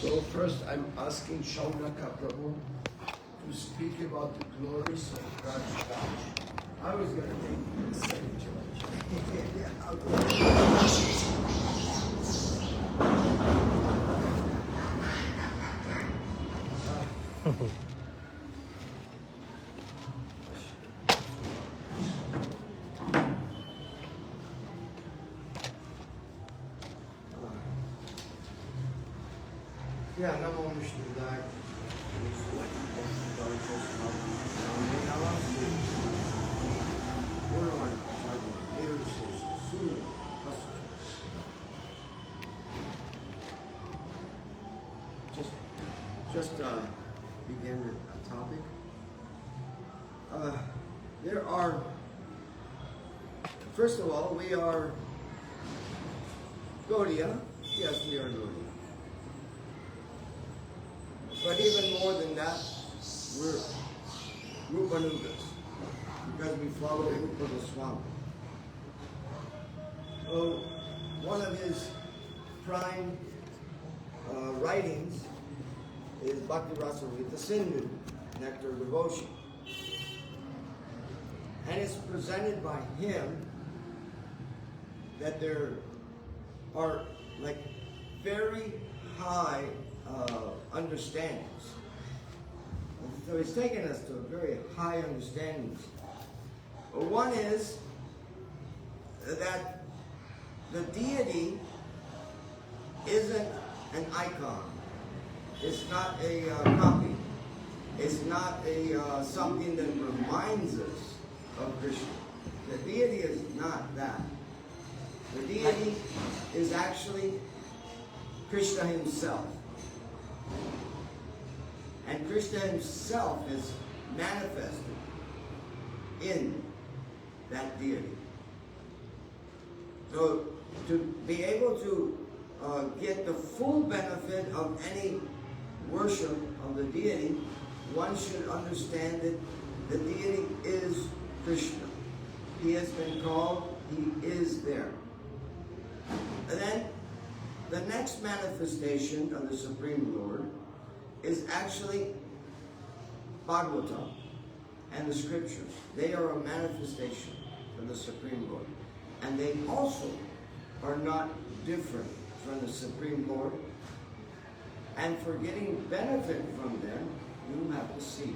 So first I'm asking Shaunaka Prabhu to speak about the glories of braj. I was going to take the second Namo Vishnu. Just begin a topic. There are, first of all, we are Gaudiya. Yes, we are Gaudiya. But even more than that, we're Rupanugas, because we follow Rupa Goswami. So, one of his prime writings is Bhakti Rasamrita Sindhu, Nectar of Devotion. And it's presented by him that there are like very high understandings. So he's taken us to very high understandings. One is that the deity isn't an icon. It's not a copy. It's not a something that reminds us of Krishna. The deity is not that. The deity is actually Krishna himself. And Krishna himself is manifested in that deity. So to be able to get the full benefit of any worship of the deity, one should understand that the deity is Krishna. He has been called, he is there. And then the next manifestation of the Supreme Lord is actually Bhagavatam and the scriptures. They are a manifestation of the Supreme Lord. And they also are not different from the Supreme Lord. And for getting benefit from them, you have to see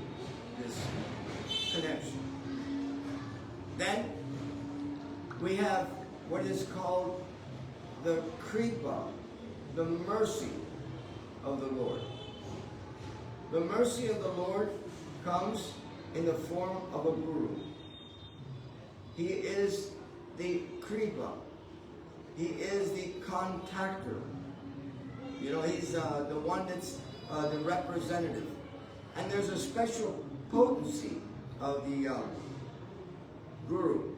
this connection. Then we have what is called the Kripa, the mercy of the Lord. The mercy of the Lord comes in the form of a guru. He is the Kripa. He is the contactor. You know, he's the one that's the representative. And there's a special potency of the guru.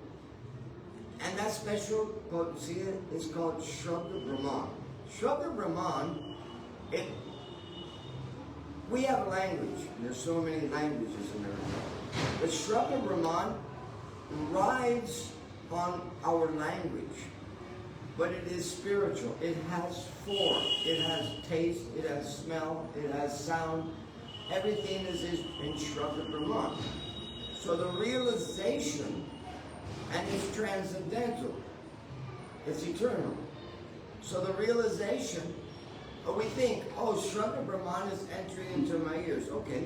And that special potency is called Shabda Brahman. Shabda Brahman, we have a language. There's so many languages in there. But Shabda Brahman rides on our language. But it is spiritual. It has form. It has taste. It has smell. It has sound. Everything is in Shabda Brahman. So the realization, and it's transcendental. It's eternal. So the realization, we think, oh, Shabda Brahman is entering into my ears. Okay,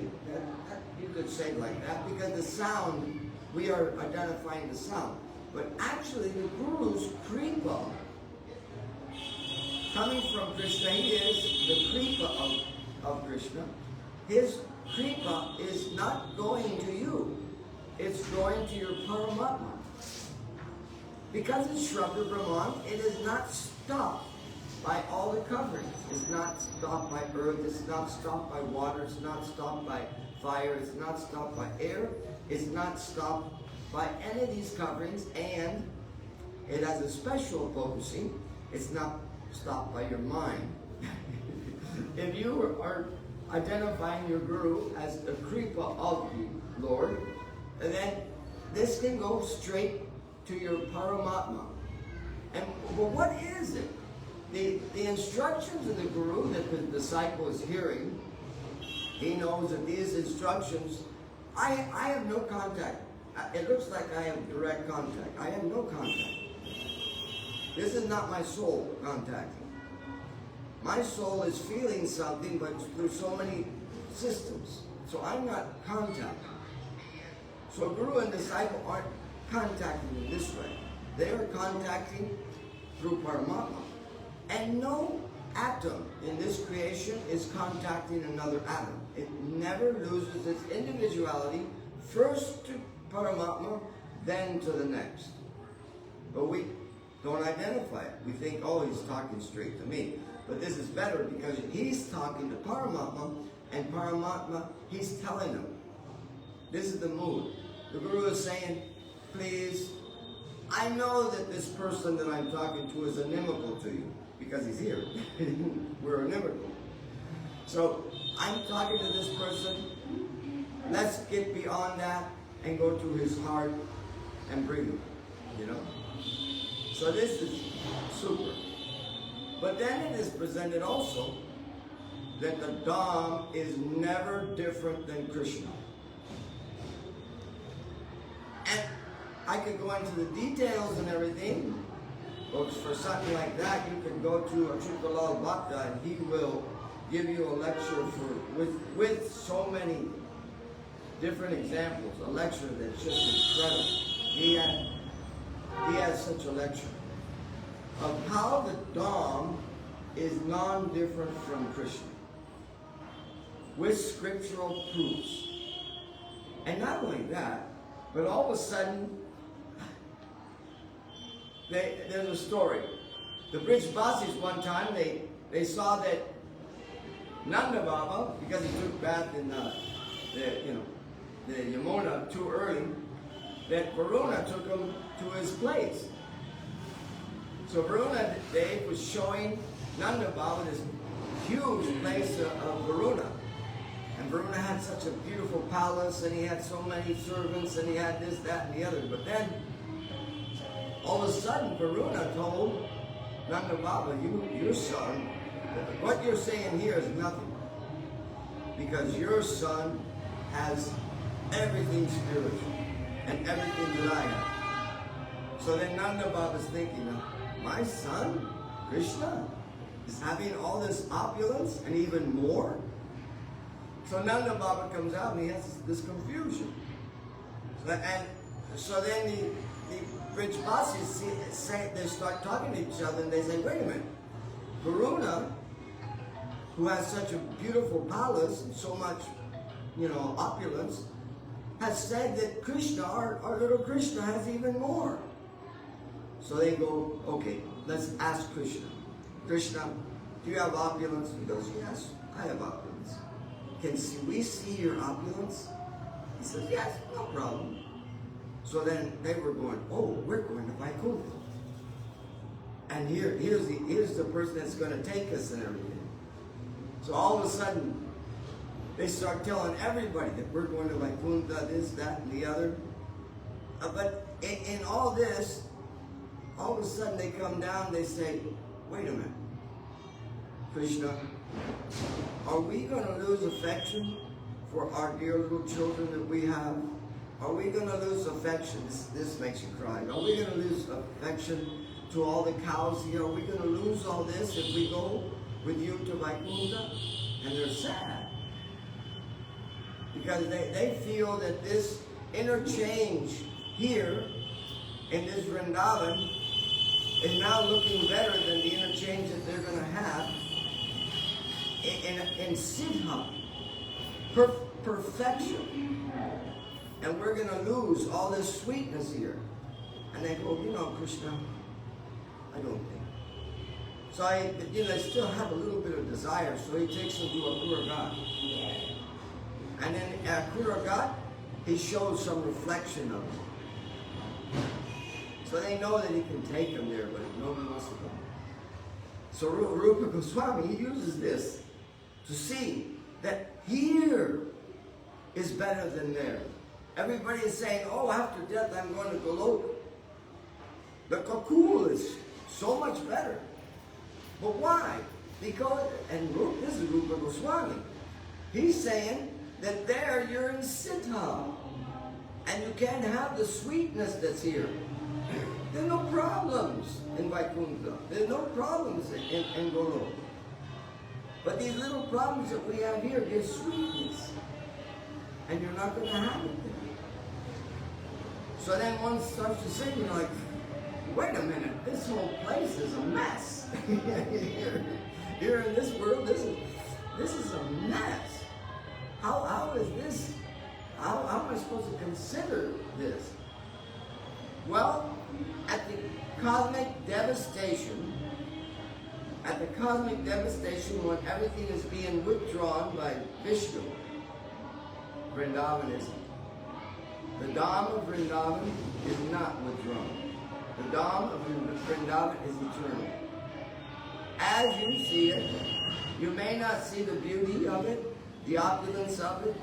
you could say like that, because the sound, we are identifying the sound. But actually, the Guru's Kripa, coming from Krishna, he is the Kripa of Krishna. His Kripa is not going to you. It's going to your Paramatma. Because it's Shabda Brahman, it is not stopped by all the coverings. It's not stopped by earth, it's not stopped by water, it's not stopped by fire, it's not stopped by air, it's not stopped by any of these coverings, and it has a special potency. It's not stopped by your mind. If you are identifying your guru as the Kripa of the Lord, and then this can go straight to your Paramatma. And well, what is it the instructions of the Guru that the disciple is hearing, he knows that these instructions, I have no contact. It looks like I have direct contact. I have no contact. This is not my soul contacting. My soul is feeling something, but through so many systems. So I'm not contacting. So Guru and disciple aren't contacting in this way. They are contacting through Paramatma. And no atom in this creation is contacting another atom. It never loses its individuality, first to Paramatma, then to the next. But we don't identify it. We think, oh, he's talking straight to me. But this is better because he's talking to Paramatma, and Paramatma, he's telling him. This is the mood. The Guru is saying, please, I know that this person that I'm talking to is inimical to you, because he's here. We're inimical. So I'm talking to this person. Let's get beyond that and go to his heart and bring him, you know? So this is super. But then it is presented also that the Dham is never different than Krishna. And I could go into the details and everything. Folks, for something like that, you can go to Achutalal Bhakta and he will give you a lecture with so many different examples. A lecture that's just incredible. He has such a lecture of how the Dham is non-different from Krishna, with scriptural proofs. And not only that, but all of a sudden, there's a story. The Braj Basis one time, they saw that Nanda Baba, because he took bath in the Yamuna too early, that Varuna took him to his place. So Varuna Dev was showing Nanda Baba this huge place of Varuna. And Varuna had such a beautiful palace, and he had so many servants, and he had this, that, and the other. But then, all of a sudden, Varuna told Nanda Baba, your son, what you're saying here is nothing. Because your son has everything spiritual, and everything that I have. So then Nanda Baba is thinking, my son, Krishna, is having all this opulence and even more? So Nanda Baba comes out and he has this confusion. So then the Brajbasis they start talking to each other and they say, wait a minute, Varuna, who has such a beautiful palace and so much, opulence, has said that Krishna, our little Krishna, has even more. So they go, okay, let's ask Krishna. Krishna, do you have opulence? He goes, yes, I have opulence. Can we see your opulence? He says, yes, no problem. So then they were going, oh, we're going to Vaikuntha. And here's the person that's going to take us and everything. So all of a sudden, they start telling everybody that we're going to Vaikuntha, this, that, and the other. But in all this, all of a sudden they come down, they say, wait a minute, Krishna, are we going to lose affection for our dear little children that we have? Are we going to lose affection? This makes you cry. Are we going to lose affection to all the cows here? Are we going to lose all this if we go with you to Vaikuntha? And they're sad. Because they feel that this interchange here in this Vrindavan is now looking better than the interchange that they're going to have in Siddha, perfection. And we're going to lose all this sweetness here. And they go, Krishna, I don't think. So I still have a little bit of desire, so he takes them to Akuragat. And then at Akuragat, he shows some reflection of it. So they know that he can take them there, but nobody wants to go. So Rupa Goswami, he uses this to see that here is better than there. Everybody is saying, oh, after death I'm going to Goloka. The Kakul is so much better. But why? Because, and this is Rupa Goswami. He's saying that there you're in Siddha. And you can't have the sweetness that's here. There are no problems in Vaikuntha. There are no problems in Goloka. But these little problems that we have here give sweetness. And you're not going to have it there. So then one starts to sing, you're like, wait a minute, this whole place is a mess. Here in this world, this is a mess. How is this? How am I supposed to consider this? Well, at the cosmic devastation, when everything is being withdrawn by Vishnu, Vrindavanism, the Dham of Vrindavan is not withdrawn. The Dham of Vrindavan is eternal. As you see it, you may not see the beauty of it, the opulence of it,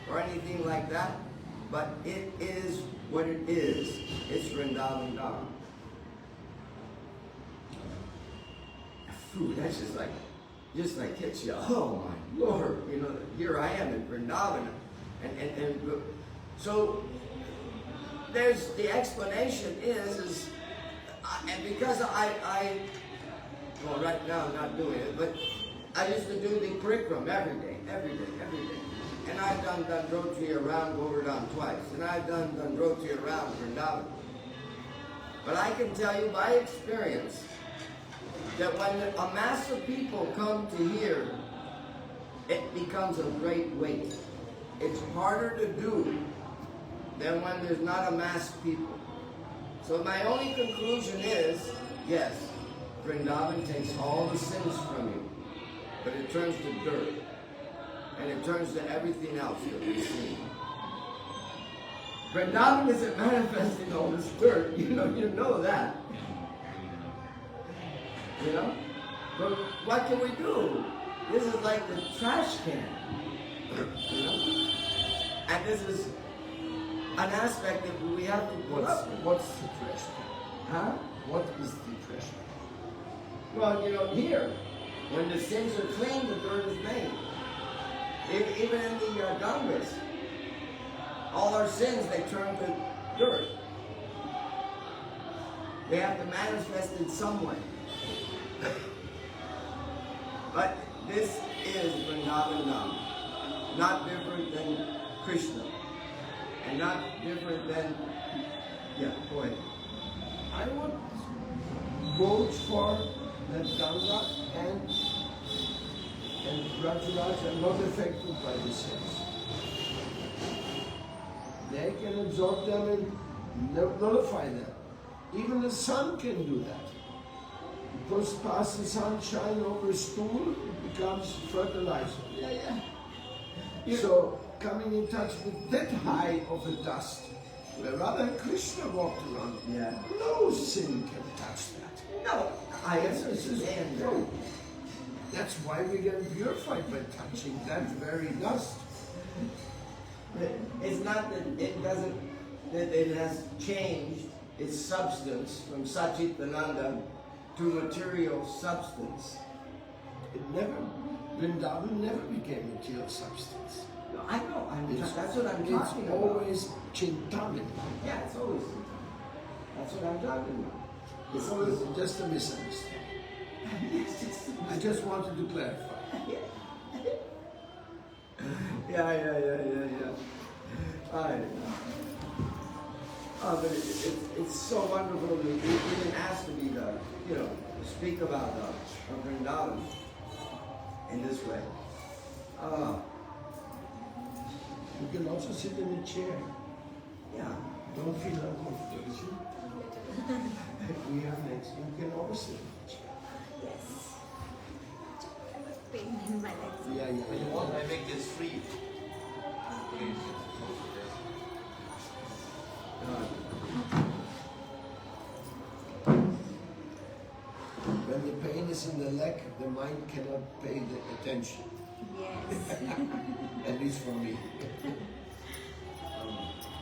or anything like that, but it is what it is. It's Vrindavan Dham. Phew, that's just like hits you. Oh my Lord, you know, here I am in Vrindavan, and so there's the explanation is, and because well, right now I'm not doing it, but I used to do the parikram every day. And I've done Dandroti around Govardhan twice. And I've done Dandroti around Vrindavan. But I can tell you by experience that when a mass of people come to here, it becomes a great weight. It's harder to do than when there's not a mass of people. So my only conclusion is, yes, Vrindavan takes all the sins from you, but it turns to dirt. And it turns to everything else that we see. Vrindavan isn't manifesting all this dirt. You know that. You know? But what can we do? This is like the trash can. You know? And this is an aspect that we have to put up with. What's the trash can? Huh? What is the trash can? Well, here, when the sins are clean, the dirt is made. Even in the Gangas, all our sins, they turn to dirt. They have to manifest in some way. But this is Vrindavan Dham, not different than Krishna, and not different than, yeah, go ahead. I would vote for that Ganga and braj are not affected by the sins. They can absorb them and nullify them. Even the sun can do that. Because past the sunshine over a stool, it becomes fertilizer. So coming in touch with that high of a dust, where Radha and Krishna walked around, no sin can touch that. No, I understand that. That's why we get purified by touching that very dust. It's not that it doesn't, that it has changed its substance from Satchitananda to material substance. It never, Vrindavan never became material substance. No, I know, that's what I'm talking It's about. always Chintamani. Yeah, it's always, that's what I'm talking about. It's always just a misunderstanding. I just wanted to clarify. Yeah. But it's so wonderful that we've been asked to be to speak about Vrindavan in this way. You can also sit in a chair. Yeah. Don't feel uncomfortable. We are next. You can always sit in a chair. Yes. Pain in my legs. Yeah. When you want, I make this free. When the pain is in the leg, the mind cannot pay the attention. Yes. At least for me.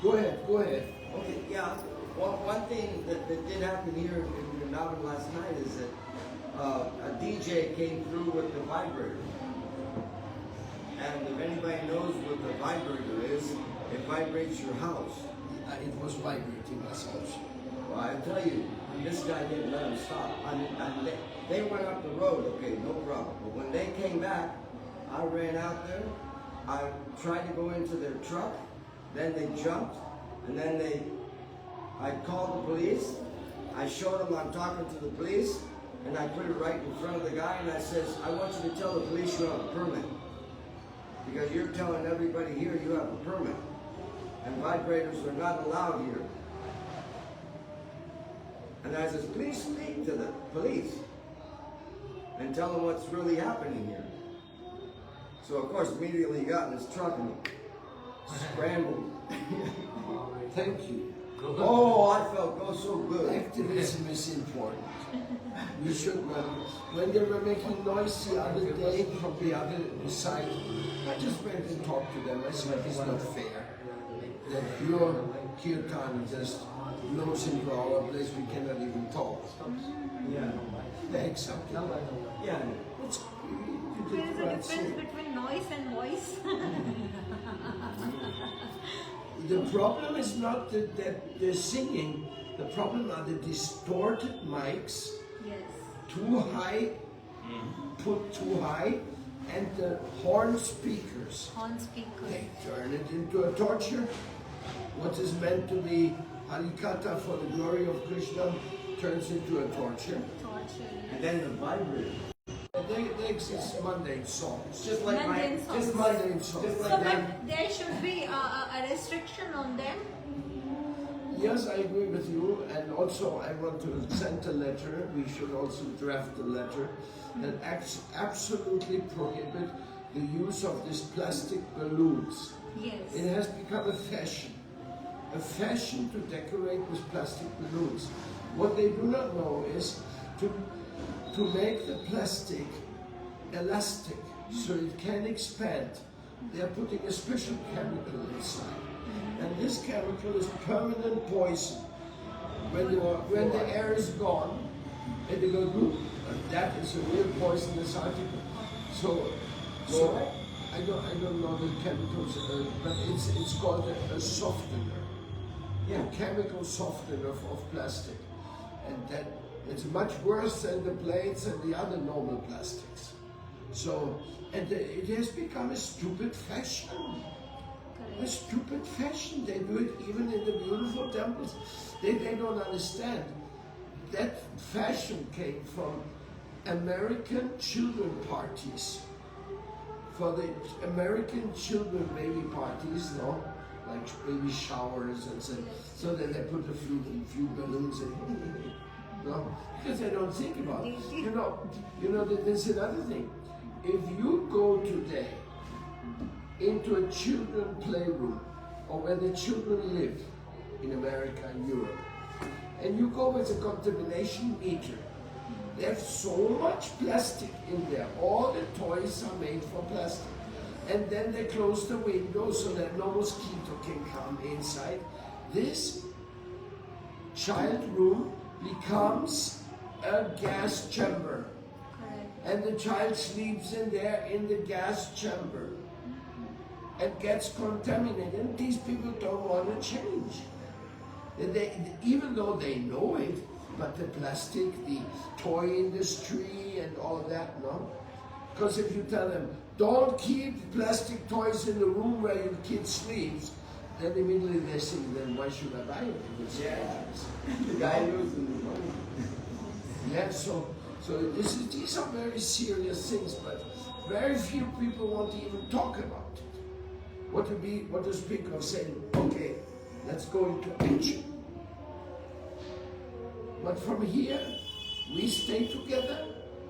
Go ahead. Okay, yeah. One thing that did happen here in Vrindavan last night is that a DJ came through with the vibrator. And if anybody knows what the vibrator is, it vibrates your house. It was vibrating my house. Well, I tell you, this guy didn't let him stop. They went up the road, okay, no problem. But when they came back, I ran out there. I tried to go into their truck. Then they jumped, and then I called the police. I showed them I'm talking to the police, and I put it right in front of the guy, and I says, I want you to tell the police you have a permit. Because you're telling everybody here you have a permit. And vibrators are not allowed here. And I says, please speak to the police and tell them what's really happening here. So of course, immediately he got in his truck and scrambled. Thank you. Oh, I felt so good. Activism is important. We should not. When they were making noise the other day from the other side, I just went and talked to them. I said, it's not fair that your kirtan just blows into our place. We cannot even talk. Yeah. They accept it. Yeah. It's, There is a difference between noise and voice. the problem is not that they're singing. The problem are the distorted mics. Yes. Too high, put too high, and the horn speakers. On speaker. They turn it into a torture. What is meant to be Harikatha for the glory of Krishna turns into a torture. Torture. And then the vibrator. They exist mundane songs. Just like Mundane songs. Just mundane songs. Just So, like but there should be a restriction on them. Yes, I agree with you, and also I want to send a letter. We should also draft a letter that absolutely prohibit the use of these plastic balloons. Yes. It has become a fashion to decorate with plastic balloons. What they do not know is to make the plastic elastic so it can expand. They are putting a special chemical inside. And this chemical is permanent poison. When the air is gone, and they go, "Look, that is a real poisonous article." So I don't know the chemicals, but it's called a softener. Yeah. A chemical softener of plastic, and that it's much worse than the blades and the other normal plastics. So, and it has become a stupid fashion. A stupid fashion. They do it even in the beautiful temples. They don't understand. That fashion came from American children parties. For the American children baby parties, no? Like baby showers and so then they put a few balloons in. No? Because they don't think about it. You know, there's another thing. If you go today into a children playroom or where the children live in America and Europe, and you go with a contamination meter, they have so much plastic in there. All the toys are made from plastic. And then they close the windows so that no mosquito can come inside. This child room becomes a gas chamber. Correct. And the child sleeps in there in the gas chamber and gets contaminated. And these people don't want to change. Even though they know it, but the plastic, the toy industry and all that, no? Because if you tell them, don't keep plastic toys in the room where your kid sleeps, then immediately they think, then why should I buy it if it's dangerous? The guy losing his money. Yeah, so these are very serious things, but very few people want to even talk about it. What to speak of saying, okay, let's go into action. But from here, we stay together,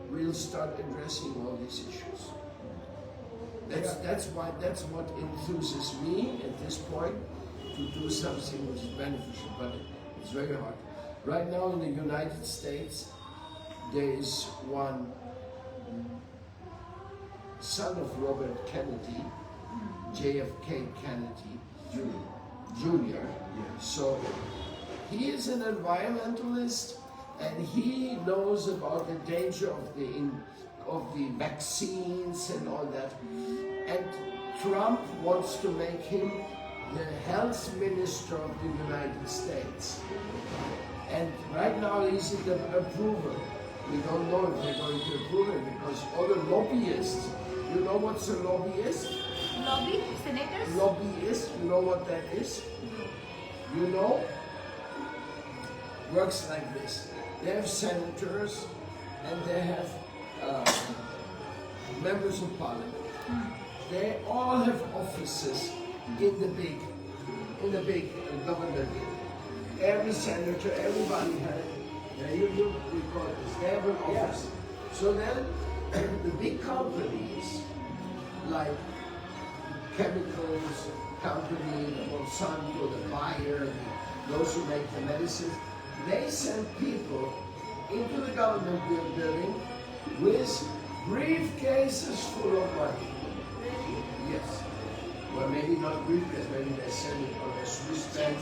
we'll start addressing all these issues. That's what enthuses me at this point, to do something which is beneficial, but it's very hard. Right now in the United States, there is one son of Robert Kennedy, JFK Kennedy Jr. So he is an environmentalist and he knows about the danger of the vaccines and all that. And Trump wants to make him the health minister of the United States. And right now he's in the approval. We don't know if they're going to approve it because all the lobbyists, you know what's a lobbyist? Lobby? Senators? Lobbyist, you know what that is? You know? Works like this. They have senators and they have members of parliament. They all have offices in the big government. Every senator, everybody has. You record this. They have an office. So then, the big companies like chemicals company, the Monsanto, the Bayer, those who make the medicines, they send people into the government building with briefcases full of money. Yes. Well, maybe not briefcase, maybe they send it on a Swiss bank,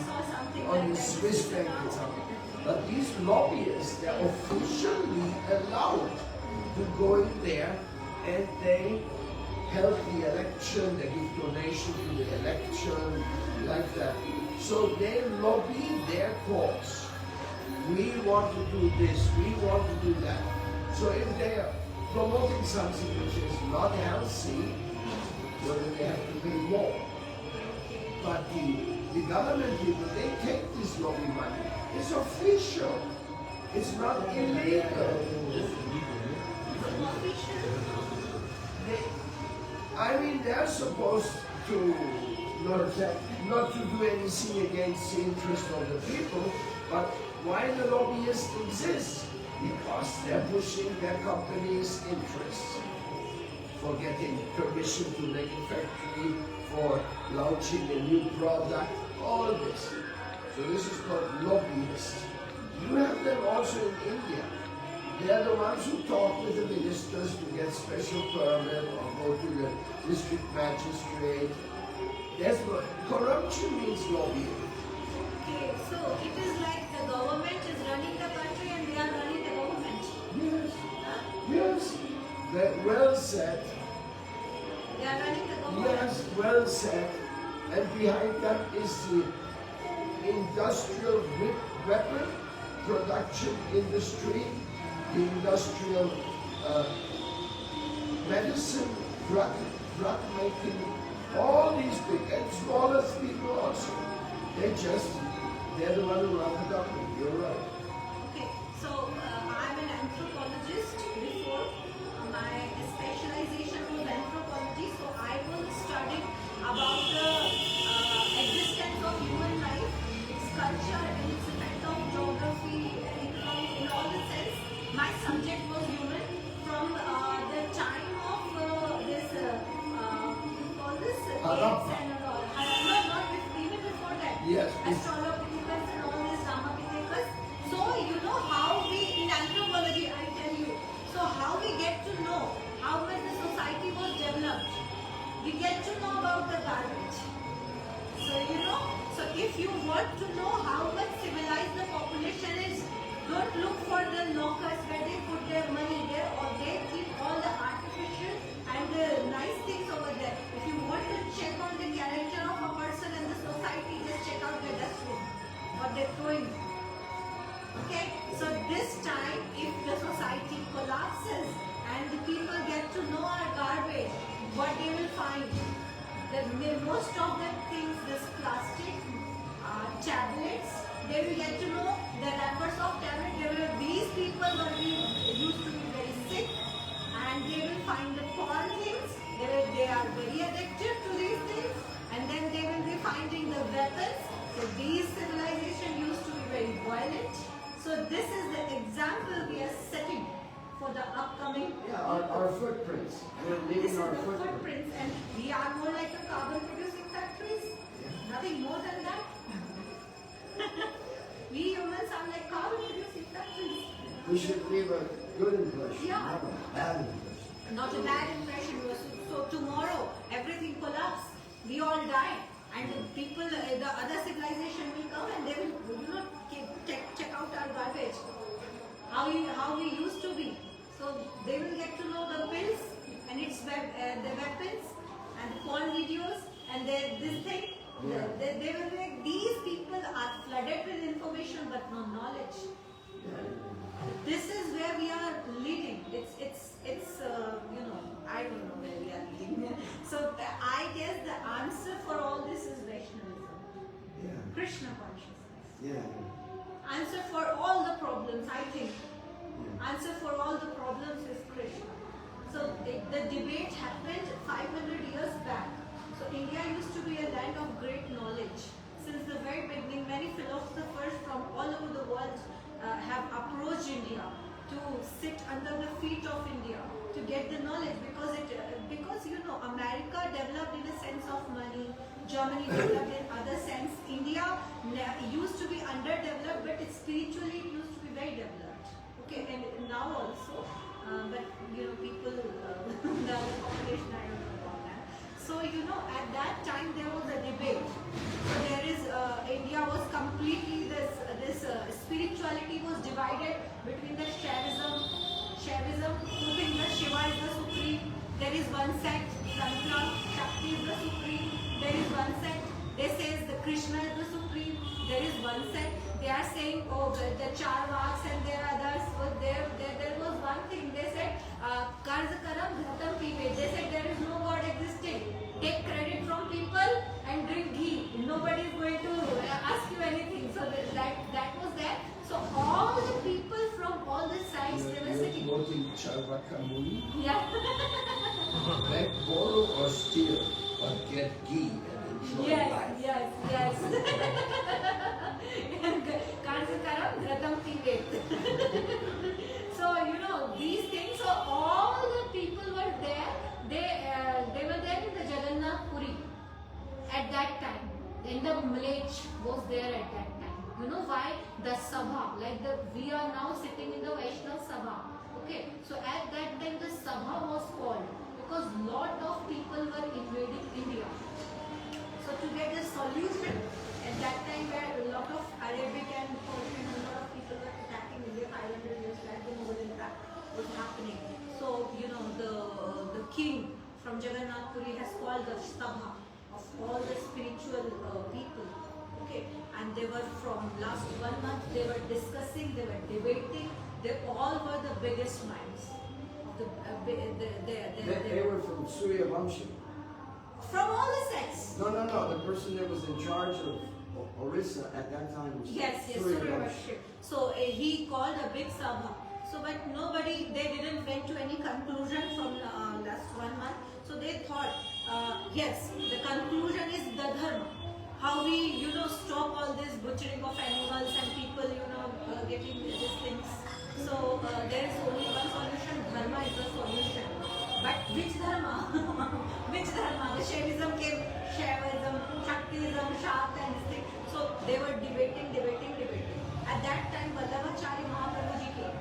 on a Swiss bank or something. But these lobbyists, they're officially allowed to go in there and they help the election, they give donation to the election, like that. So they lobby their cause. We want to do this, we want to do that. So if they are promoting something which is not healthy, well, then they have to pay more. But the government people, they take this lobby money. It's official. It's not illegal. I mean, they're supposed to not to do anything against the interest of the people, but why the lobbyists exist? Because they're pushing their company's interests for getting permission to make a factory, for launching a new product, all this. So this is called lobbyists. You have them also in India. They are the ones who talk with the ministers to get special permit or go to the district magistrate. That's what corruption means, lobbying. Okay, so it is like the government is running the country and they are running the government. Yes. Huh? Yes. Well said. They are running the government. Yes, well said. And behind that is the industrial weapon production industry, the industrial medicine, drug making, all these big and smaller people also. They're the one who run the government. You're right. Okay, so I'm an anthropologist before. My specialization was anthropology, so I was studying about the existence of human life, its culture, and its effect on geography, economy, in all the sense. My subject was human from the time of this, you call this, Harappa. apes and all. Not even before that. Yes. Australopithecus and all this Ramapithecus. So you know how we, in anthropology, I tell you, so how we get to know how when the society was developed, we get to know about the garbage. So you know, so if you want to know how much civilized the population is, don't look for the locus where they put their money there or they keep all the artificial and the nice things over there. If you want to check on the character of a person and the society, just check out the dustbin, what they're throwing. Okay, so this time, if the society collapses and the people get to know our garbage, what they will find? That most of the things, this plastic, tablets, they will get to know the wrappers of tablets. These people used to be very sick, and they will find the porn things. They are very addicted to these things, and then they will be finding the weapons. So these civilizations used to be very violent. So this is the example we are setting for the upcoming. Yeah, our footprints. We're This leaving is our the footprints. footprints, and we are more like a carbon producing factories. Nothing more than that. We humans are like carbon producing factories. We should leave a good impression, Yeah. not a bad impression. Not a bad impression. So tomorrow everything collapses. We all die, and the people, the other civilization will come and they will, check out our garbage. how we used to be. So they will get to know the pills and its the weapons and porn videos and this thing. Yeah. They will be like, these people are flooded with information but no knowledge. This is where we are leading. It's I don't know where we are leading. So I guess the answer for all this is Vaishnavism, Yeah. Krishna consciousness. Yeah. Answer for all the problems, I think. Answer for all the problems is Krishna. So the debate happened 500 years back. So India used to be a land of great knowledge. Since the very beginning, many philosophers from all over the world have approached India to sit under the feet of India to get the knowledge because America developed in a sense of money, Germany developed in other sense. India used to be underdeveloped, but spiritually it used to be very developed. Okay, and now also, but people, the other population, I don't know about that. So at that time there was a debate. So there is India was completely this spirituality was divided between the Shaivism, who think that Shiva is the supreme. There is one sect, Tantra, Shakti is the supreme. There is one sect, they says the Krishna is the supreme. There is one sect, they are saying, oh, the Charvaks and there are others. But there was one thing, they said, Karz Karam Dhratam Pive. They said there is no God existing. Take credit from people and drink ghee. Nobody is going to ask you anything. So that was there. So all the people from all the sides, they were sitting. Quoting Charvaka Muni, Yeah. beg, borrow or steal, but get ghee and enjoy life. Yes. Kansakaram Gratam Pivet. So these things. So all the people were there. They were there in the Jagannath Puri at that time. Then the Mlech was there at that time. You know why? The Sabha, we are now sitting in the Vaishnav Sabha. Okay, so at that time the Sabha was called because lot of people were invading India. So to get a solution at that time where a lot of Arabic and Persian, a lot of people were attacking India 500 years back, the Mughal impact was happening. So the king from Jagannath Puri has called the Sabha of all the spiritual people. Okay, and they were from last 1 month, they were discussing, they were debating, they all were the biggest minds. They were from Surya Vamshi. From all the sects. No. The person that was in charge of Orissa at that time was Yes, Surya worship. So he called a big sabha. So but nobody, they didn't went to any conclusion from last 1 month. So they thought, yes, the conclusion is the dharma. How we, stop all this butchering of animals and people, getting these things. So there is only one solution, dharma is the solution. But which dharma? Which dharma? The Shaivism came, Shaivism, Shaktism, Shakt and this thing. So they were debating. At that time, Vallabhacharya Mahaprabhu ji came.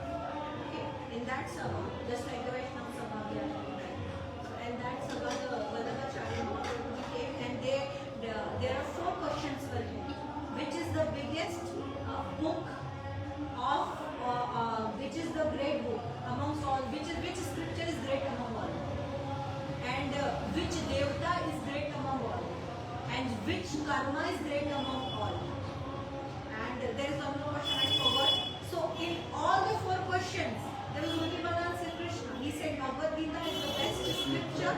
Okay, in that sabha, just like the Vaishnava sabha we are talking about. So in that sabha, the Vallabhacharya Mahaprabhu ji came and there are 4 questions for him. Which is the biggest book of, which is the great book amongst all, which scripture is great among all, and which devata is great among all, and which karma is great among all. And there is one more question I forgot. So in all the 4 questions, there was only one answer, Krishna. He said Bhagavad Gita is the best scripture,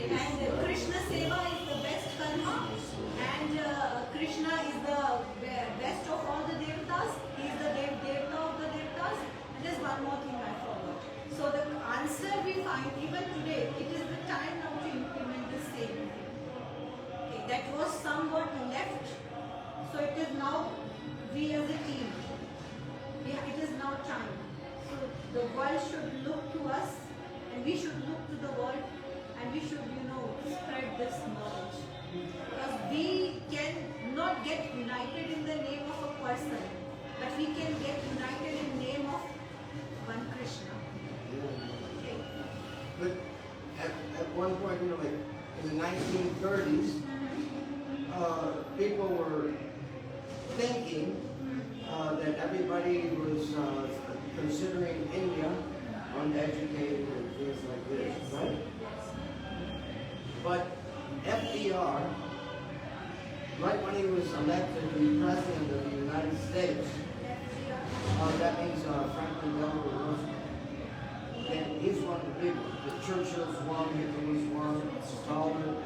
and Krishna Seva is the best karma, and Krishna is the best of all the devatas. He is the devata of the devatas. And there's one more thing I forgot. So the answer we find even today, it is the time now to implement the same thing. Okay, that was somewhat left. So it is now we as a team. It is now time. So the world should look to us, and we should look to the world, and we should, spread this knowledge. Because we can not get united in the name of a person, but we can get united in the name of one Krishna. Okay. But at one point, like in the 1930s, people were thinking that everybody was considering India uneducated and things like this, right? But FDR, right when he was elected to be president of the United States, that means Franklin Delano Roosevelt. And he's one of the big ones. The Churchill's one, Hitler was one, Stalin,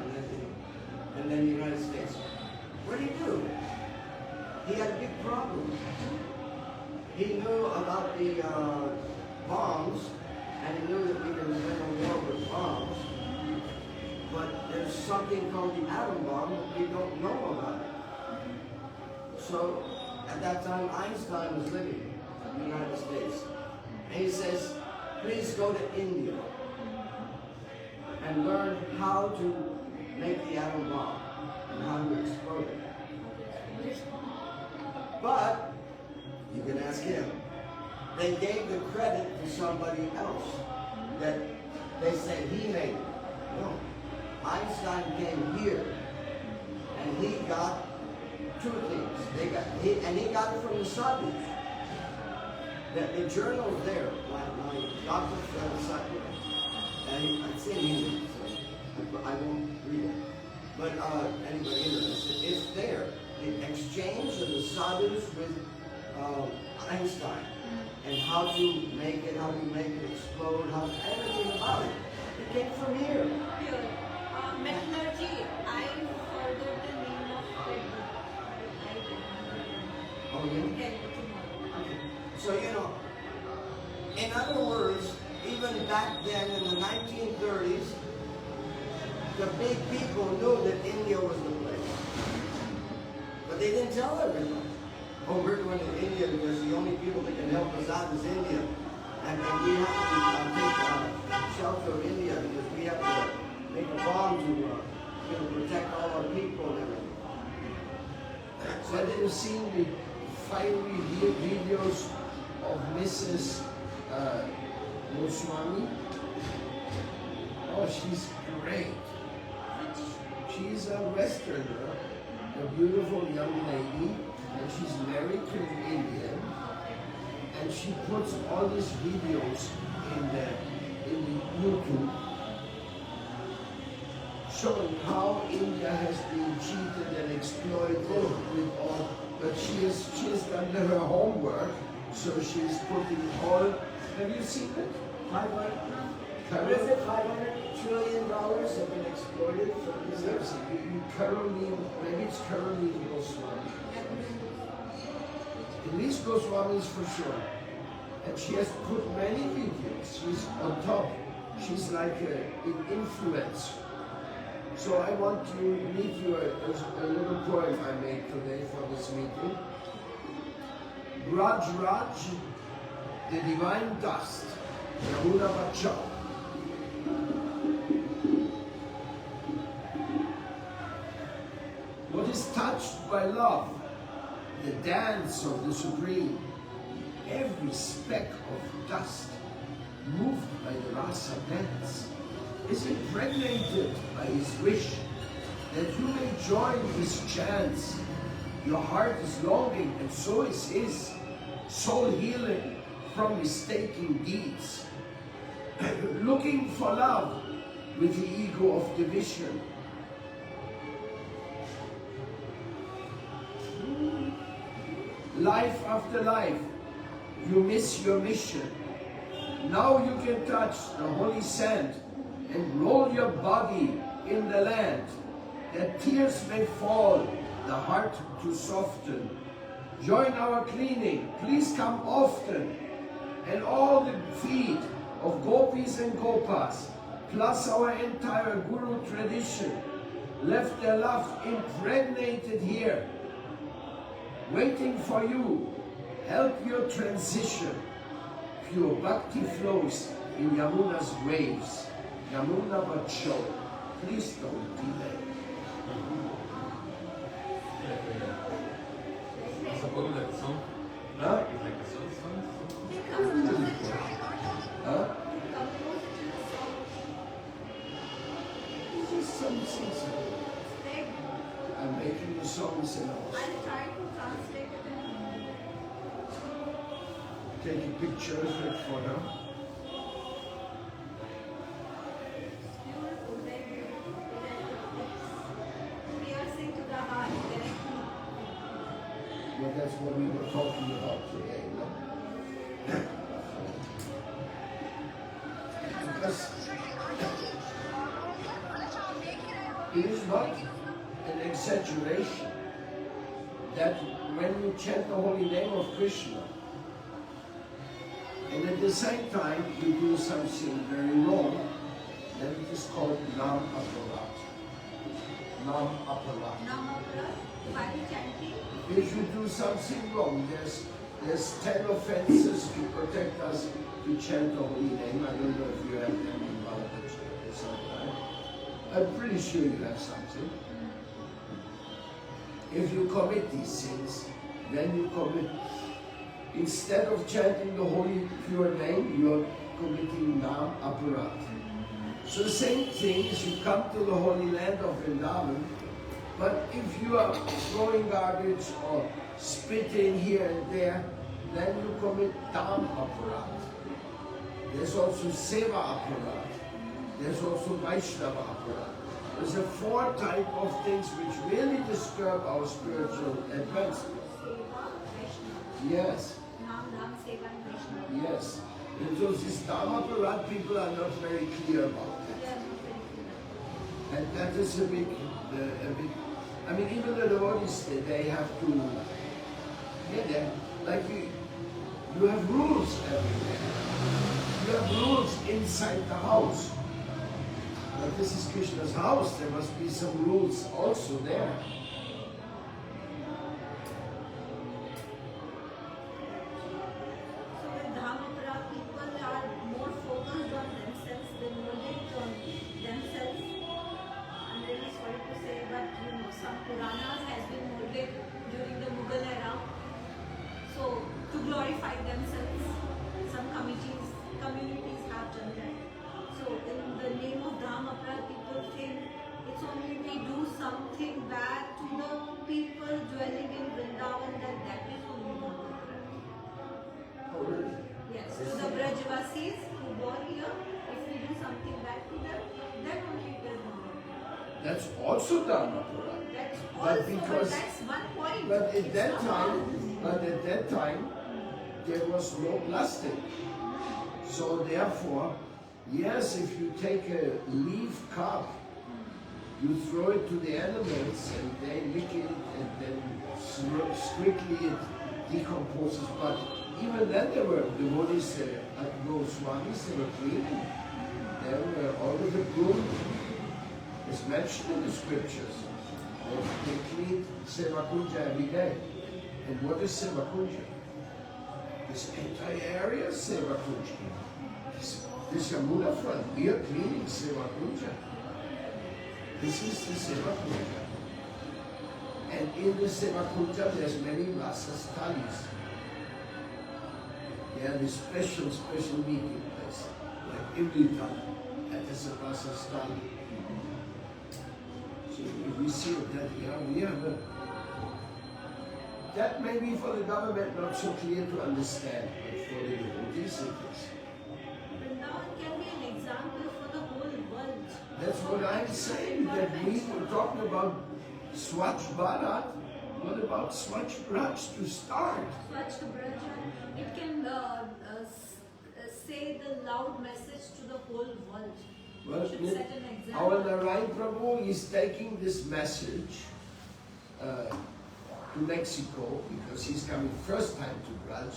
and then the United States. What did he do? He had a big problem. He knew about the bombs, and he knew that we could win a war with bombs. But there's something called the atom bomb that we don't know about. So at that time, Einstein was living in the United States. And he says, please go to India and learn how to make the atom bomb and how to explode it. But, you can ask him, they gave the credit to somebody else that they said he made it. No. Einstein came here and he got two things. He got it from the Saudis. The journal's there. My doctor said and I've seen it, so I won't read it. But anybody interested, it's there. The exchange of the Saudis with Einstein and how to make it explode, everything about it. It came from here. Pure. Metallurgy, I forgot the name of it. Oh, yeah? Tell you tomorrow. Okay. So, in other words, even back then in the 1930s, the big people knew that India was the place. But they didn't tell everybody. Oh, we're going to India because the only people that can help us out is India. And we have to take shelter of India because we have to make a bomb to protect all our people and everything. So have you seen the fiery videos of Mrs. Goswami? Oh, she's great. She's a Westerner, a beautiful young lady, and she's married to an Indian. And she puts all these videos in the YouTube, showing how India has been cheated and exploited with all. But she has done her homework, so she's putting all. Have you seen it? 500. What is it? $500 trillion have been exploited from this Yes, Caroline, maybe it's Caroline Goswami. At least Goswami is for sure. And she has put many videos. She's on top. She's like an influencer. So I want to read you a little poem I made today for this meeting. Braj, the divine dust, Yamuna Bachao. What is touched by love, the dance of the Supreme, every speck of dust, moved by the rasa dance, is impregnated by his wish that you may join his chants. Your heart is longing, and so is his, soul healing from mistaken deeds, looking for love with the ego of division. Life after life, you miss your mission. Now you can touch the holy sand and roll your body in the land, that tears may fall, the heart to soften. Join our cleaning, please come often. And all the feet of gopis and gopas, plus our entire guru tradition, left their love impregnated here, waiting for you. Help your transition. Pure bhakti flows in Yamuna's waves. Yamuna Bachao, please don't delay. It's a book like a song. Huh? It's like a song. Huh? It's just some things. I'm making the songs and all. I'll try to translate it. take a picture of it for them. Beautiful, very beautiful. Piercing to the heart, directly. Well, that's what we were talking about today, no? Because it is not an exaggeration that when you chant the holy name of Krishna, and at the same time you do something very wrong, then it is called Nam Aparat. Nam Aparat. Namapra, while chanting, If you do something wrong, there's 10 offenses to protect us to chant the holy name. I don't know if you have them in Bangladesh or something. I'm pretty sure you have something. If you commit these things, then you commit, instead of chanting the holy pure name, you are committing Nam Aparat. So the same thing is you come to the holy land of Vrindavan, but if you are throwing garbage or spitting here and there, then you commit Dam Aparat. There's also Seva Aparat. There's also Vaishnava Aparat. There's a 4 types of things which really disturb our spiritual advancement. Seva, Vaishnava. Yes, Nam, Dham, Seva, and Vaishnava. yes. And so this Dam Aparat, people are not very clear about it. They are not very clear. And that is a big, I mean, even the devotees, they have to, like you have rules everywhere. You have rules inside the house. But this is Krishna's house, there must be some rules also there. So with Dhamapara, people are more focused on themselves, they knowledge on themselves. I'm really sorry to say, but some Puranas has been molded during the Mughal era. So to glorify themselves, some communities have done that. So in the name of Dhamapara, people think it's only we do something bad to the people dwelling in Vrindavan that is only Dhamapara. Oh, really? Yes, to the Brajvasis who born here, if we do something bad to them, then only it is Dhamapara. That's also Dhamapara. That's But also, because- that's one point. But at It's that not time, all. there was no plastic. So therefore, yes, if you take a leaf cup, you throw it to the animals and they lick it and then strictly it decomposes. But even then there were devotees, no swamis, they were cleaning. There were all of the broom is mentioned in the scriptures. They cleaned Sevakunja every day. And what is Sevakunja? This entire area is Sevakunja. This Yamuna front, we are cleaning Sevakunja. This is the Sevakunja. And in the Sevakunja, there's many Rasas Thalis. They are the special meeting place. Like every time, that is a Rasa Thali. So if we see that we have a, that may be for the government not so clear to understand, but for the devotees it is. Vrindavan can be an example for the whole world. That's what I'm saying, that we were talking about Swachh Bharat. What about Swachh Braj to start? Swachh Braj, it can say the loud message to the whole world. Well, It should set an example. our Narayan Prabhu is taking this message to Mexico because he's coming first time to Braj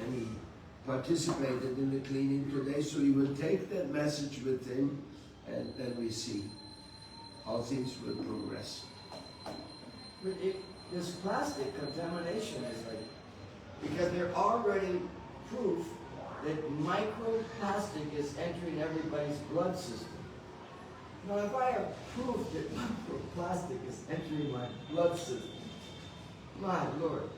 and he participated in the cleaning today, so he will take that message with him and then we see how things will progress. But this plastic contamination is like, because they're already proof that microplastic is entering everybody's blood system. Now, if I have proof that microplastic is entering my blood system, my Lord.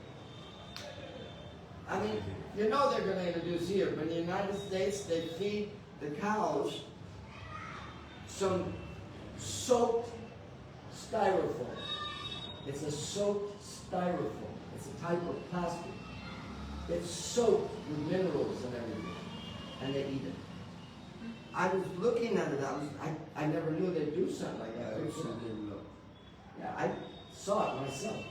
I mean, you know they're going to introduce here, but in the United States, they feed the cows some soaked styrofoam. It's a soaked styrofoam. It's a type of plastic. It's soaked with minerals and everything, and they eat it. I was looking at it. I never knew they'd do something like that. Yeah, I saw it myself.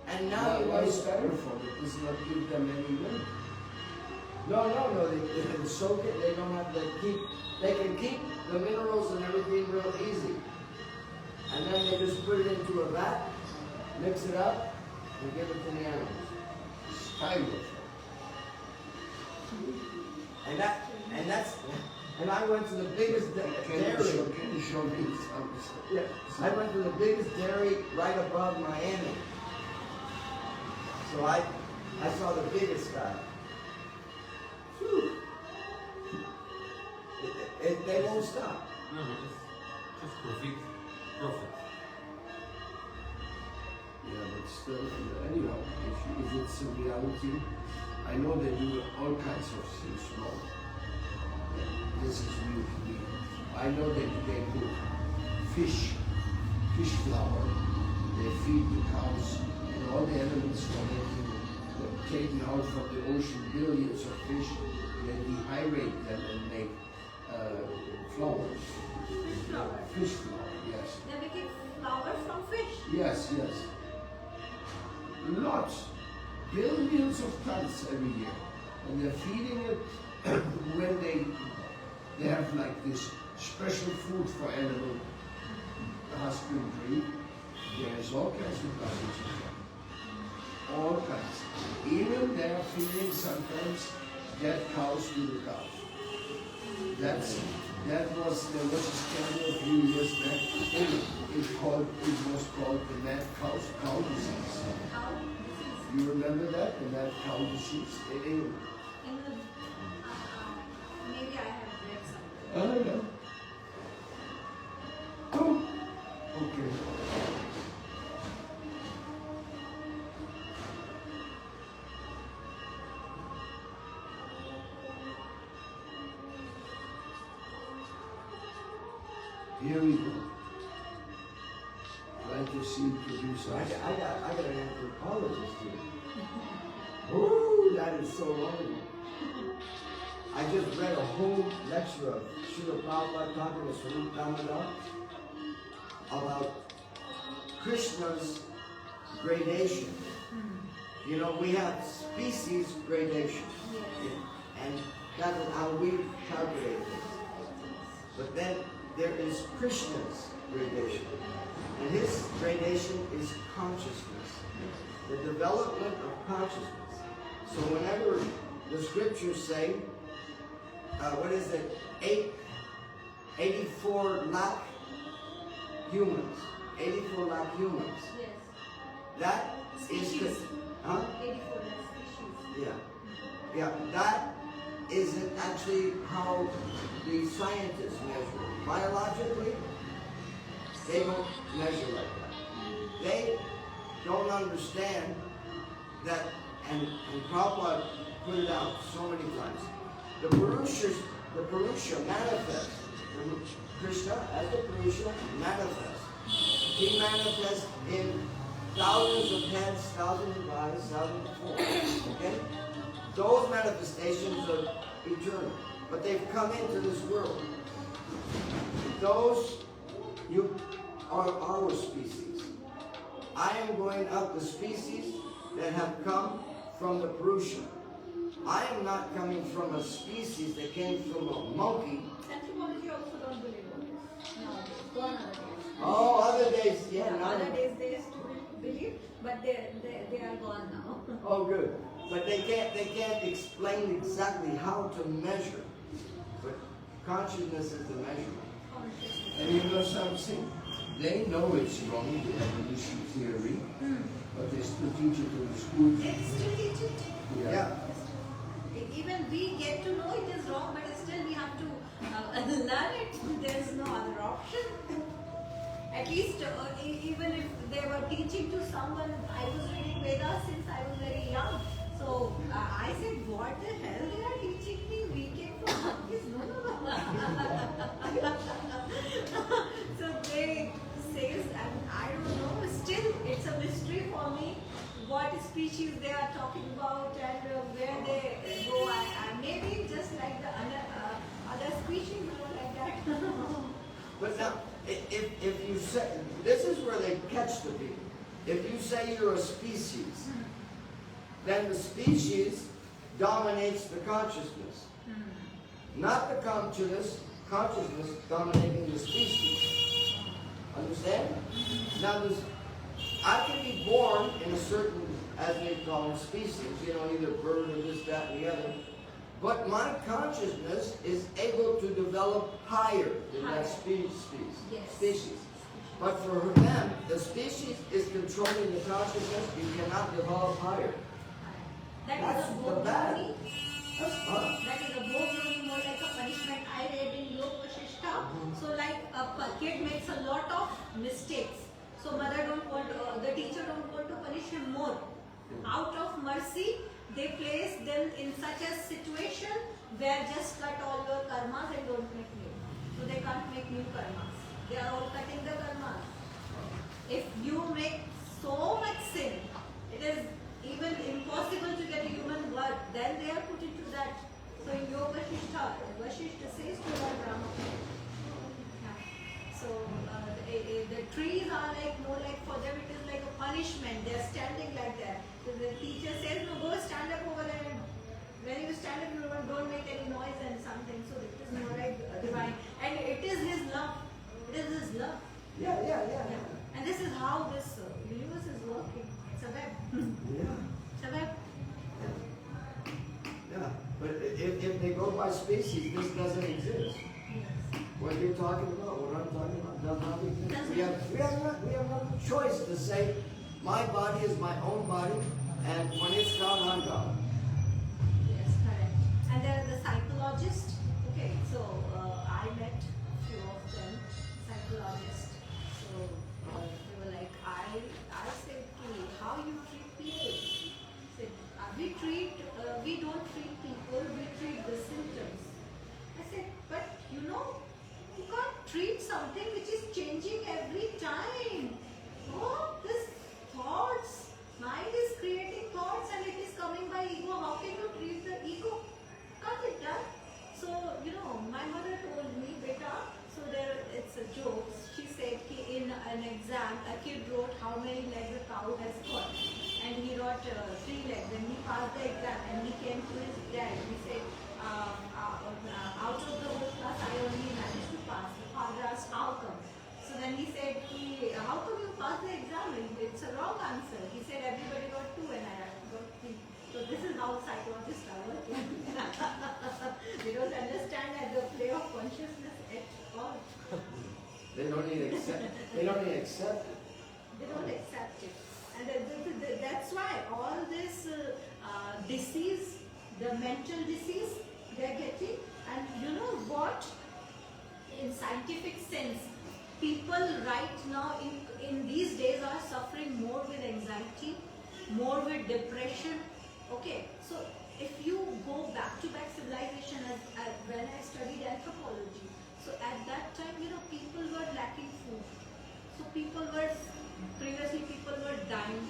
And now you Why know. styrofoam? It does not give them any milk. No. They can soak it. They don't have to keep. They can keep the minerals and everything real easy. And then they just put it into a vat, mix it up, and give it to the animals. Styrofoam. And I went to the biggest dairy. Can you show me some? Yeah, I went to the biggest dairy right above Miami. So I saw the biggest guy. Whew. They won't stop. No, it's just profit. Yeah, but still, anyhow, if it's a reality, I know they do all kinds of things wrong. This is new to me. I know that they put fish flour, they feed the cows and all the animals for making, taking out from the ocean billions of fish, they dehydrate them and make flour. Fish flour. Fish flour, yes. They're making flour from fish. Yes. Lots. Billions of tons every year. And they're feeding it when they have like this special food for animal husbandry. There's all kinds of garbage in there. All kinds. Even they are feeding sometimes dead cows to the cows. There was a scandal a few years back. It was called the mad cow disease. How? You remember that? The mad cow disease in England. Maybe I have read something. I don't know. Oh, okay. Here we go. Glad to see producers. I got an anthropologist here. Oh, that is so wonderful. I just read a whole lecture of Srila Prabhupada talking to Swarup Damodar about Krishna's gradation. You know, we have species gradation. And that is how we calculate things. But then there is Krishna's gradation. And his gradation is consciousness. The development of consciousness. So whenever the scriptures say, 84 lakh humans. 84 lakh humans. Yes. That Species. is... Huh? 84 species. Yeah. Yeah, that isn't actually how the scientists measure. Biologically, they don't measure like that. They don't understand that, and Prabhupada put it out so many times. The Purusha manifest. Krishna as the Purusha manifest. He manifests in thousands of heads, thousands of eyes, thousands of forms. Okay? Those manifestations are eternal. But they've come into this world. Those you are our species. I am going up the species that have come from the Purusha. I am not coming from a species that came from a monkey. Anthropology also don't believe in this nowadays. Gone are the days. Oh, other days, yeah. Yeah, now other they- days they used to believe, but they are gone now. Oh, good. But they can't explain exactly how to measure. But consciousness is the measurement. And you know something? They know it's wrong, the evolution theory, but they still teach it in the schools. They still teach it. Yeah. Even we get to know it is wrong, but still we have to learn it. There is no other option. At least, even if they were teaching to someone, I was reading Vedas since I was very young. So I said, what the hell they are teaching me? We came from monkeys. No. So they say, and I don't know. Still, it's a mystery for me. What is species they are talking about and where they go. Maybe just like the other species, like that. But now, if you say, this is where they catch the people. If you say you're a species, then the species dominates the consciousness. Not the consciousness dominating the species. Understand? Now, I can be born in a certain, as they call it, species, either bird or this, that, and the other. But my consciousness is able to develop higher than that species. But for them, the species is controlling the consciousness. You cannot develop higher. That's the bad. That is a both more like a punishment. I read in Yoga Vashishta. So like a kid makes a lot of mistakes. So mother don't want the teacher don't want to punish him more. Out of mercy, they place them in such a situation where just cut all your karmas and don't make new. So they can't make new karmas. They are all cutting the karmas. If you make so much sin, it is even impossible to get a human blood. Then they are put into that. So in Yoga Vashishta says to Lord Rama. So the trees are like more like for them it is like a punishment. They are standing like that. So the teacher says, no, go stand up over there. When you stand up, you don't make any noise and something. So it is more like divine. And it is His love. It is His love. Yeah. And this is how this universe is working. It's a web. It's a web. Yeah. But if they go by species, this doesn't exist. What you're talking about, what I'm talking about, does not exist. We have no choice to say, my body is my own body, and when it's gone, I'm gone. Yes, correct. And there are the psychologists. Okay, so I met few of them, psychologists. So they were like, I said, how you treat people? I said, we don't treat people, we treat the symptoms. I said, but you can't treat something which is changing every time. Oh, this thoughts, mind is creating thoughts and it is coming by ego. How can you treat the ego? Can't it done? So, my mother told me, beta, so it's a joke. She said in an exam, a kid wrote how many legs a cow has got. And he wrote 3 legs and he passed the exam and he came to his dad. He said, out of the whole class, I only managed to pass. The father asked, how come? So then he said, how come you passed the exam? It's a wrong answer. He said, everybody got 2 and I got 3. So this is how psychologists are working. They don't understand that the play of consciousness at all. They don't even accept it. They don't accept it. And that's why all this disease, the mental disease, they're getting. And you know what? In scientific sense, people right now in these days are suffering more with anxiety, more with depression. Okay, so if you go back to civilization, as when I studied anthropology, so at that time, people were lacking food. So previously people were dying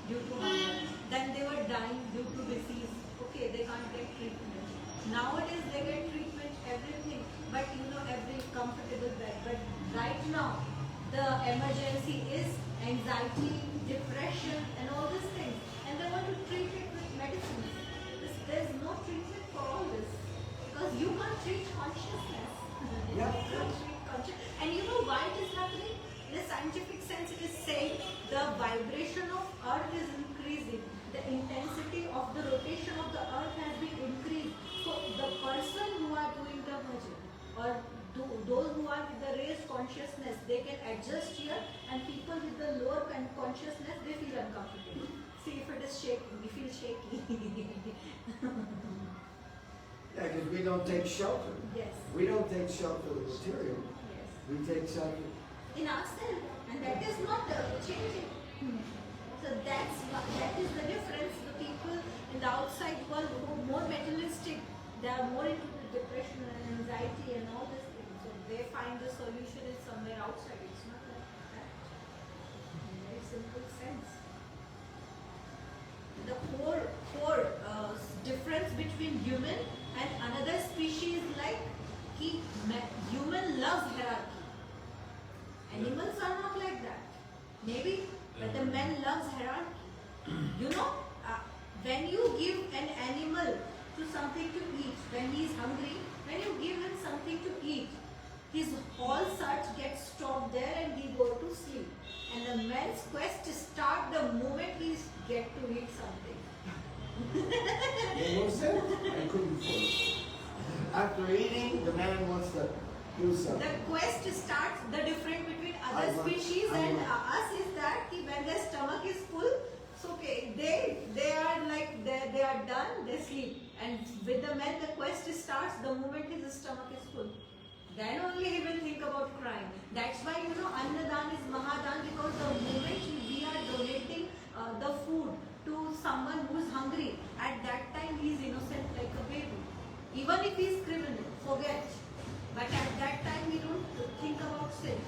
due to hunger. Then they were dying due to disease. Okay, they can't get treatment. Nowadays they get treatment, everything, but every comfortable bed. But right now, the emergency is anxiety, depression, and all these things. And they want to treat it with medicine. There's no treatment for all this. Because you can't treat consciousness. Yeah. You can't treat consciousness. And you know why it is happening? In a scientific sense, it is saying the vibration of earth is increasing. The intensity of the rotation of the earth has been increased. So the person who are doing the bhajan, or those who are with the raised consciousness, they can adjust here, and people with the lower consciousness, they feel uncomfortable. See, if it is shaking, we feel shaky. Yeah, because we don't take shelter. Yes. We don't take shelter of material. Yes. We take shelter In ourselves, and that is not changing. So that is the difference. The people in the outside world who are more materialistic, they are more into the depression and anxiety and all these things. So they find the solution is somewhere outside. It's not like that. In a very simple sense. the core difference between human and another species, like human loves hierarchy. Animals are not like that. Maybe, but the man loves hierarchy. You know, when you give an animal to something to eat, when he is hungry, when you give him something to eat, his whole search gets stopped there and he go to sleep. And the man's quest starts the moment he get to eat something. You know that? I couldn't follow. After eating, the man wants to do something. The quest starts, the difference between other species and us is that when their stomach is full, so okay, they are like they are done, they sleep. And with the man, the quest starts the moment his stomach is full. Then only he will think about crying. That's why Annadan is Mahadan, because the moment we are donating the food to someone who is hungry, at that time he is innocent like a baby. Even if he is criminal, forget. But at that time we don't think about sin.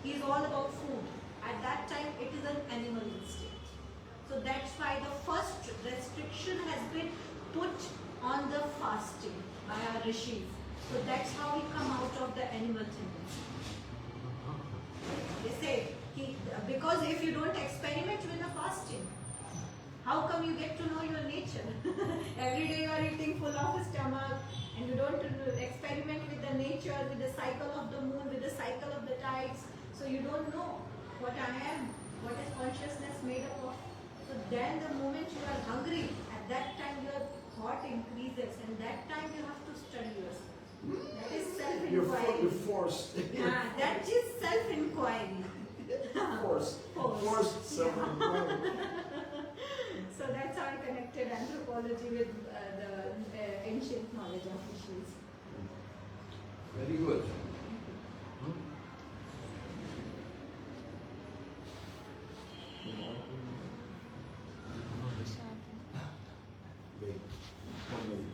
He is all about food. At that time it is an animal instinct. So that's why the first restriction has been put on the fasting by our rishis. So that's how we come out of the animal tendency. They say, because if you don't experiment with the fasting, how come you get to know your nature? Every day you are eating full of stomach and you don't experiment with the nature, with the cycle of the moon, with the cycle of the tides. So you don't know what I am, what is consciousness made up of. So then the moment you are hungry, at that time your thought increases and that time you have to study yourself. That is self-inquiry. You're forced. That is self-inquiry. Forced self-inquiry. So that's how I connected anthropology with the ancient knowledge of fishes. Very good. Wait. 1 minute.